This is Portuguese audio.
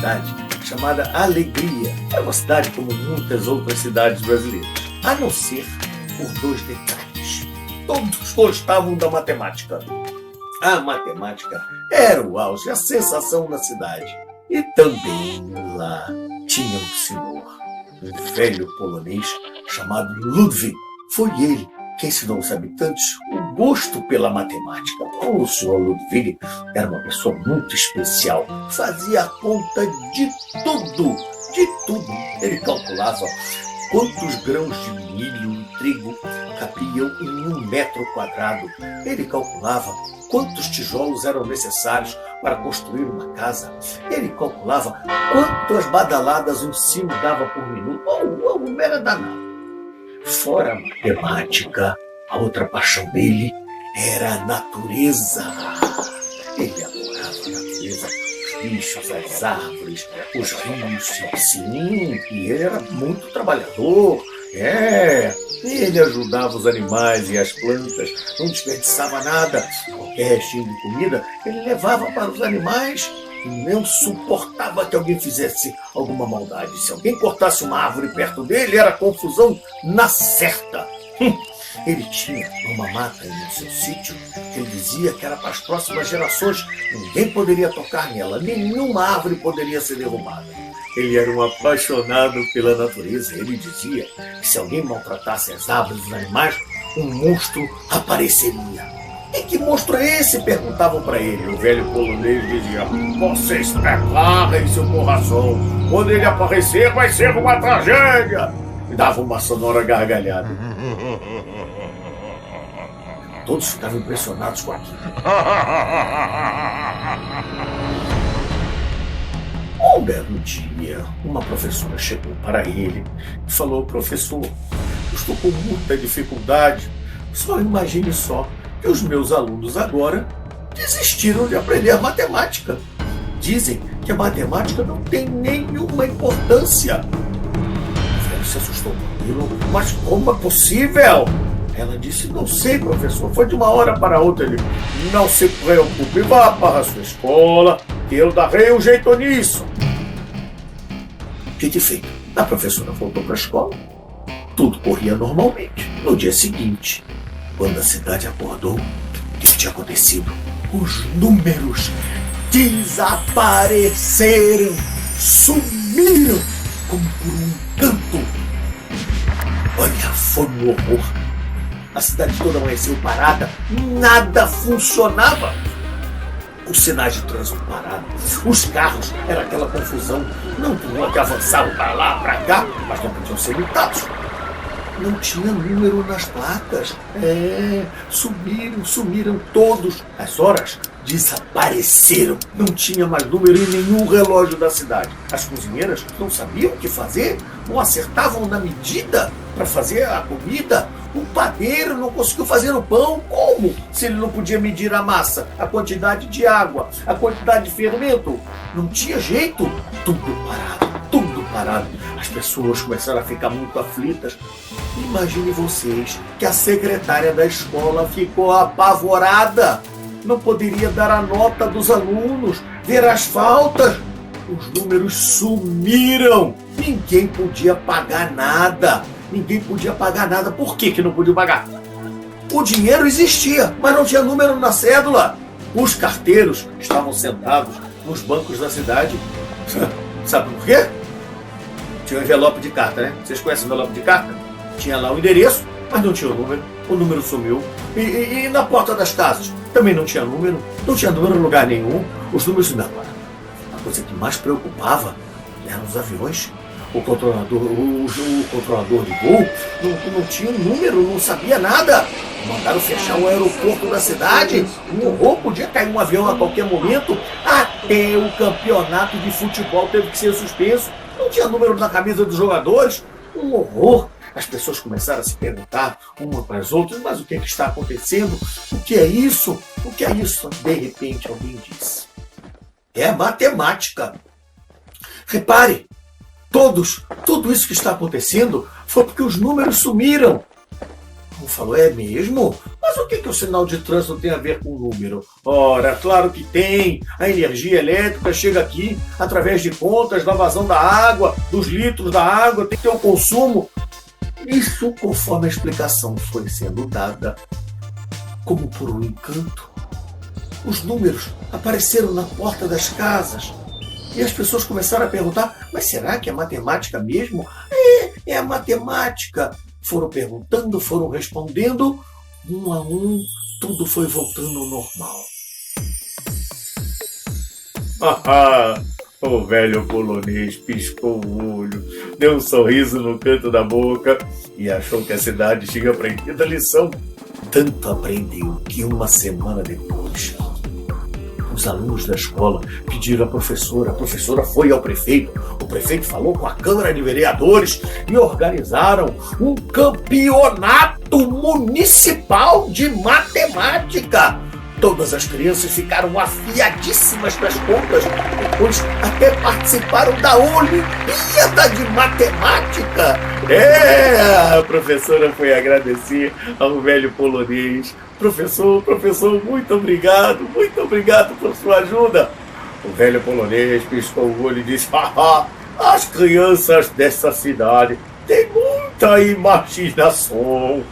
cidade chamada Alegria. Era uma cidade como muitas outras cidades brasileiras, a não ser por 2 detalhes. Todos gostavam da matemática. A matemática era o auge, a sensação da cidade. E também lá tinha um senhor, um velho polonês chamado Ludwig. Foi ele que ensinou os habitantes o gosto pela matemática. O senhor Ludwig era uma pessoa muito especial, fazia a conta de tudo, de tudo. Ele calculava quantos grãos de milho e trigo cabiam em 1 metro quadrado. Ele calculava quantos tijolos eram necessários para construir uma casa. Ele calculava quantas badaladas um sino dava por minuto. O era danado. Fora a matemática, a outra paixão dele era a natureza. Ele adorava a natureza, os bichos, as árvores, os rios. Sim, e ele era muito trabalhador. Ele ajudava os animais e as plantas, não desperdiçava nada. Qualquer restinho de comida ele levava para os animais. Não suportava que alguém fizesse alguma maldade. Se alguém cortasse uma árvore perto dele, era confusão na certa. Ele tinha uma mata no seu sítio que ele dizia que era para as próximas gerações. Ninguém poderia tocar nela, nenhuma árvore poderia ser derrubada. Ele era um apaixonado pela natureza. Ele dizia que se alguém maltratasse as árvores e os animais, um monstro apareceria. E que monstro é esse? Perguntavam para ele. O velho polonês dizia: vocês preparem seu coração. Quando ele aparecer, vai ser uma tragédia. E dava uma sonora gargalhada. Todos ficavam impressionados com aquilo. Um belo dia, uma professora chegou para ele e falou: professor, eu estou com muita dificuldade. Só imagine só que os meus alunos agora desistiram de aprender matemática. Dizem que a matemática não tem nenhuma importância. O velho se assustou com aquilo. Mas como é possível? Ela disse: não sei, professor, foi de uma hora para outra. Ele: não se preocupe, vá para a sua escola, que eu darei um jeito nisso. Dito e feito, a professora voltou para a escola. Tudo corria normalmente. No dia seguinte, quando a cidade acordou, o que tinha acontecido? Os números desapareceram, sumiram como por um encanto. Olha, foi um horror. A cidade toda amanheceu parada, nada funcionava. Os sinais de trânsito pararam, os carros, era aquela confusão. Não tinham que avançavam para lá, para cá, mas não podiam ser multados. Não tinha número nas placas. Sumiram todos. As horas desapareceram. Não tinha mais número em nenhum relógio da cidade. As cozinheiras não sabiam o que fazer, não acertavam na medida para fazer a comida. O padeiro não conseguiu fazer o pão. Como? Se ele não podia medir a massa, a quantidade de água, a quantidade de fermento. Não tinha jeito. Tudo parado. As pessoas começaram a ficar muito aflitas. Imagine vocês que a secretária da escola ficou apavorada. Não poderia dar a nota dos alunos, ver as faltas. Os números sumiram. Ninguém podia pagar nada. Por que não podia pagar? O dinheiro existia, mas não tinha número na cédula. Os carteiros estavam sentados nos bancos da cidade. Sabe por quê? Tinha um envelope de carta, né? Vocês conhecem o envelope de carta? Tinha lá o endereço, mas não tinha o número. O número sumiu. E na porta das casas também não tinha número. Não tinha número em lugar nenhum. Os números sumiram. Agora, a coisa que mais preocupava eram os aviões. O controlador de voo não tinha um número, não sabia nada. Mandaram fechar o aeroporto da cidade. Um horror, podia cair um avião a qualquer momento. Até o campeonato de futebol teve que ser suspenso. Não tinha número na camisa dos jogadores. Um horror. As pessoas começaram a se perguntar uma para as outras: mas o que é que está acontecendo? O que é isso? O que é isso? De repente alguém disse: é matemática. Repare, tudo isso que está acontecendo foi porque os números sumiram. povo falou: é mesmo? Mas o que o sinal de trânsito tem a ver com o número? Ora, claro que tem. A energia elétrica chega aqui através de contas da vazão da água, dos litros da água, tem que ter o consumo. Isso, conforme a explicação foi sendo dada, como por um encanto, os números apareceram na porta das casas. E as pessoas começaram a perguntar: mas será que é matemática mesmo? É a matemática. Foram perguntando, foram respondendo, um a um, tudo foi voltando ao normal. O velho polonês piscou o olho, deu um sorriso no canto da boca e achou que a cidade tinha aprendido a lição. Tanto aprendeu que uma semana depois, os alunos da escola pediram à professora. A professora foi ao prefeito. O prefeito falou com a Câmara de Vereadores e organizaram um campeonato municipal de matemática. Todas as crianças ficaram afiadíssimas nas contas, depois até participaram da Olimpíada de Matemática. A professora foi agradecer ao velho polonês. Professor, muito obrigado por sua ajuda. O velho polonês piscou o olho e disse: as crianças dessa cidade têm muita imaginação.